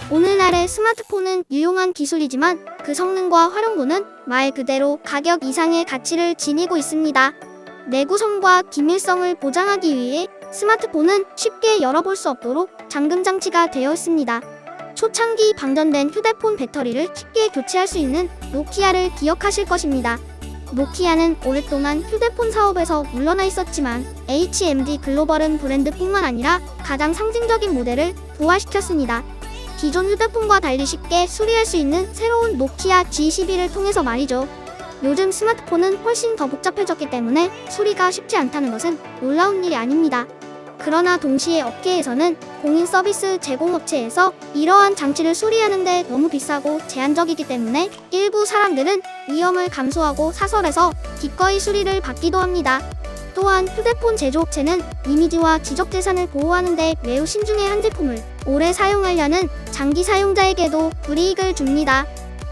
오늘날의 스마트폰은 유용한 기술이지만 그 성능과 활용도는 말 그대로 가격 이상의 가치를 지니고 있습니다. 내구성과 기밀성을 보장하기 위해 스마트폰은 쉽게 열어볼 수 없도록 잠금 장치가 되어 있습니다. 초창기 방전된 휴대폰 배터리를 쉽게 교체할 수 있는 노키아를 기억하실 것입니다. 노키아는 오랫동안 휴대폰 사업에서 물러나 있었지만 HMD 글로벌은 브랜드뿐만 아니라 가장 상징적인 모델을 부활시켰습니다. 기존 휴대폰과 달리 쉽게 수리할 수 있는 새로운 노키아 G12를 통해서 말이죠. 요즘 스마트폰은 훨씬 더 복잡해졌기 때문에 수리가 쉽지 않다는 것은 놀라운 일이 아닙니다. 그러나 동시에 업계에서는 공인 서비스 제공업체에서 이러한 장치를 수리하는데 너무 비싸고 제한적이기 때문에 일부 사람들은 위험을 감수하고 사설에서 기꺼이 수리를 받기도 합니다. 또한 휴대폰 제조업체는 이미지와 지적재산을 보호하는 데 매우 신중해 제품을 오래 사용하려는 장기 사용자에게도 불이익을 줍니다.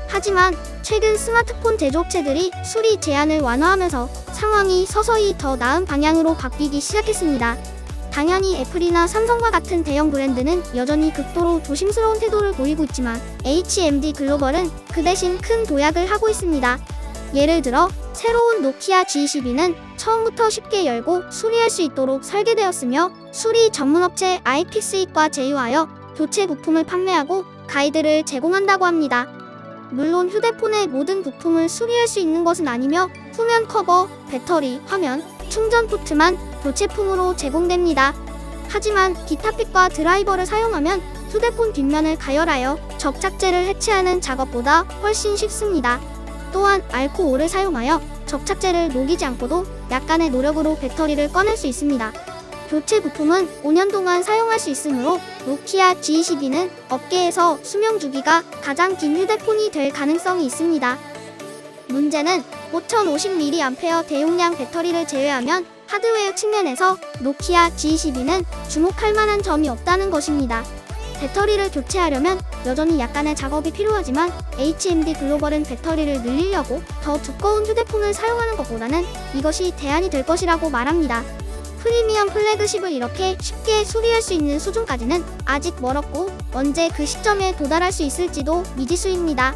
하지만 최근 스마트폰 제조업체들이 수리 제한을 완화하면서 상황이 서서히 더 나은 방향으로 바뀌기 시작했습니다. 당연히 애플이나 삼성과 같은 대형 브랜드는 여전히 극도로 조심스러운 태도를 보이고 있지만 HMD 글로벌은 그 대신 큰 도약을 하고 있습니다. 예를 들어 새로운 노키아 G12는 처음부터 쉽게 열고 수리할 수 있도록 설계되었으며 수리 전문업체 아이픽스잇과 제휴하여 교체 부품을 판매하고 가이드를 제공한다고 합니다. 물론 휴대폰의 모든 부품을 수리할 수 있는 것은 아니며 후면 커버, 배터리, 화면, 충전 포트만 교체품으로 제공됩니다. 하지만 기타핏과 드라이버를 사용하면 휴대폰 뒷면을 가열하여 접착제를 해체하는 작업보다 훨씬 쉽습니다. 또한 알코올을 사용하여 접착제를 녹이지 않고도 약간의 노력으로 배터리를 꺼낼 수 있습니다. 교체 부품은 5년 동안 사용할 수 있으므로 노키아 G12는 업계에서 수명 주기가 가장 긴 휴대폰이 될 가능성이 있습니다. 문제는 5050mAh 대용량 배터리를 제외하면 하드웨어 측면에서 노키아 G12는 주목할 만한 점이 없다는 것입니다. 배터리를 교체하려면 여전히 약간의 작업이 필요하지만 HMD 글로벌은 배터리를 늘리려고 더 두꺼운 휴대폰을 사용하는 것보다는 이것이 대안이 될 것이라고 말합니다. 프리미엄 플래그십을 이렇게 쉽게 수리할 수 있는 수준까지는 아직 멀었고 언제 그 시점에 도달할 수 있을지도 미지수입니다.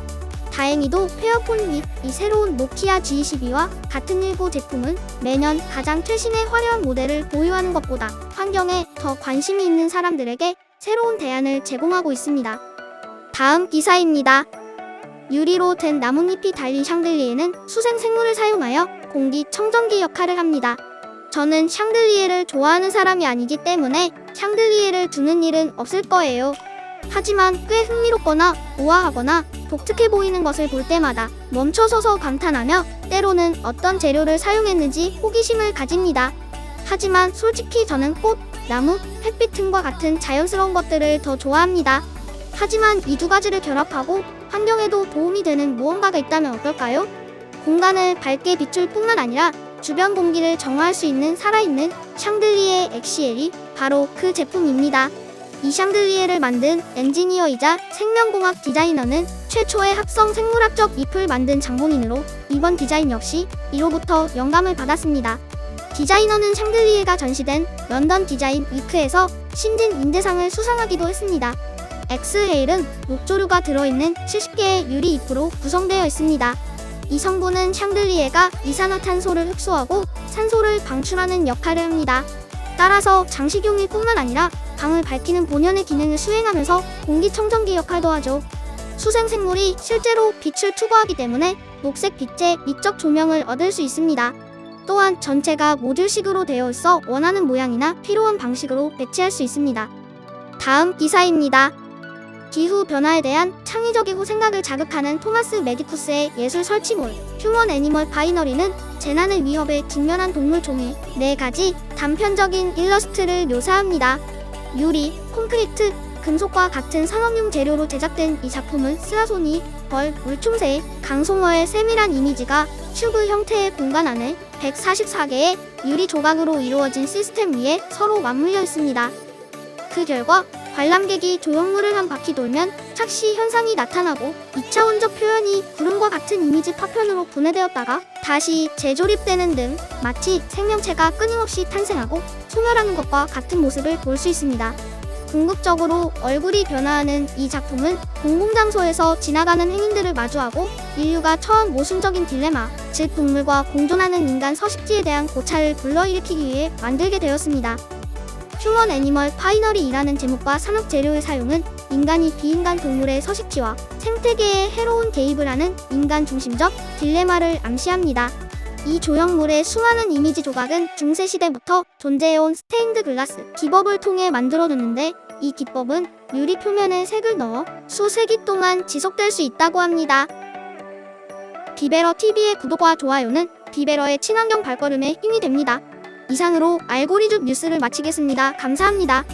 다행히도 페어폰 및 이 새로운 노키아 G12와 같은 일부 제품은 매년 가장 최신의 화려한 모델을 보유하는 것보다 환경에 더 관심이 있는 사람들에게 새로운 대안을 제공하고 있습니다. 다음 기사입니다. 유리로 된 나뭇잎이 달린 샹들리에는 수생 생물을 사용하여 공기 청정기 역할을 합니다. 저는 샹들리에를 좋아하는 사람이 아니기 때문에 샹들리에를 두는 일은 없을 거예요. 하지만 꽤 흥미롭거나 우아하거나 독특해 보이는 것을 볼 때마다 멈춰서서 감탄하며 때로는 어떤 재료를 사용했는지 호기심을 가집니다. 하지만 솔직히 저는 꽃, 나무, 햇빛 등과 같은 자연스러운 것들을 더 좋아합니다. 하지만 이 두 가지를 결합하고 환경에도 도움이 되는 무언가가 있다면 어떨까요? 공간을 밝게 비출 뿐만 아니라 주변 공기를 정화할 수 있는 살아있는 샹들리에 엑시엘이 바로 그 제품입니다. 이 샹들리에를 만든 엔지니어이자 생명공학 디자이너는 최초의 합성 생물학적 잎을 만든 장본인으로 이번 디자인 역시 이로부터 영감을 받았습니다. 디자이너는 샹들리에가 전시된 런던 디자인 위크에서 신진 인재상을 수상하기도 했습니다. 엑스헤일은 목조류가 들어있는 70개의 유리 잎으로 구성되어 있습니다. 이 성분은 샹들리에가 이산화탄소를 흡수하고 산소를 방출하는 역할을 합니다. 따라서 장식용일 뿐만 아니라 방을 밝히는 본연의 기능을 수행하면서 공기청정기 역할도 하죠. 수생생물이 실제로 빛을 투과하기 때문에 녹색 빛의 미적 조명을 얻을 수 있습니다. 또한 전체가 모듈식으로 되어 있어 원하는 모양이나 필요한 방식으로 배치할 수 있습니다. 다음 기사입니다. 기후변화에 대한 창의적이고 생각을 자극하는 토마스 메디쿠스의 예술 설치물 휴먼 애니멀 바이너리는 재난의 위협에 직면한 동물 종의 4가지 단편적인 일러스트를 묘사합니다. 유리, 콘크리트, 금속과 같은 산업용 재료로 제작된 이 작품은 스라소니, 벌, 물총새, 강송어의 세밀한 이미지가 큐브 형태의 공간 안에 144개의 유리 조각으로 이루어진 시스템 위에 서로 맞물려 있습니다. 그 결과 관람객이 조형물을 한 바퀴 돌면 착시 현상이 나타나고 2차원적 표현이 구름과 같은 이미지 파편으로 분해되었다가 다시 재조립되는 등 마치 생명체가 끊임없이 탄생하고 소멸하는 것과 같은 모습을 볼 수 있습니다. 궁극적으로 얼굴이 변화하는 이 작품은 공공장소에서 지나가는 행인들을 마주하고 인류가 처한 모순적인 딜레마, 즉 동물과 공존하는 인간 서식지에 대한 고찰을 불러일으키기 위해 만들게 되었습니다. 휴먼 애니멀 파이너리이라는 제목과 산업 재료의 사용은 인간이 비인간 동물의 서식지와 생태계에 해로운 개입을 하는 인간 중심적 딜레마를 암시합니다. 이 조형물의 수많은 이미지 조각은 중세시대부터 존재해온 스테인드 글라스 기법을 통해 만들어졌는데, 이 기법은 유리 표면에 색을 넣어 수세기 동안 지속될 수 있다고 합니다. 비베러TV의 구독과 좋아요는 비베러의 친환경 발걸음에 힘이 됩니다. 이상으로 알고리즘 뉴스를 마치겠습니다. 감사합니다.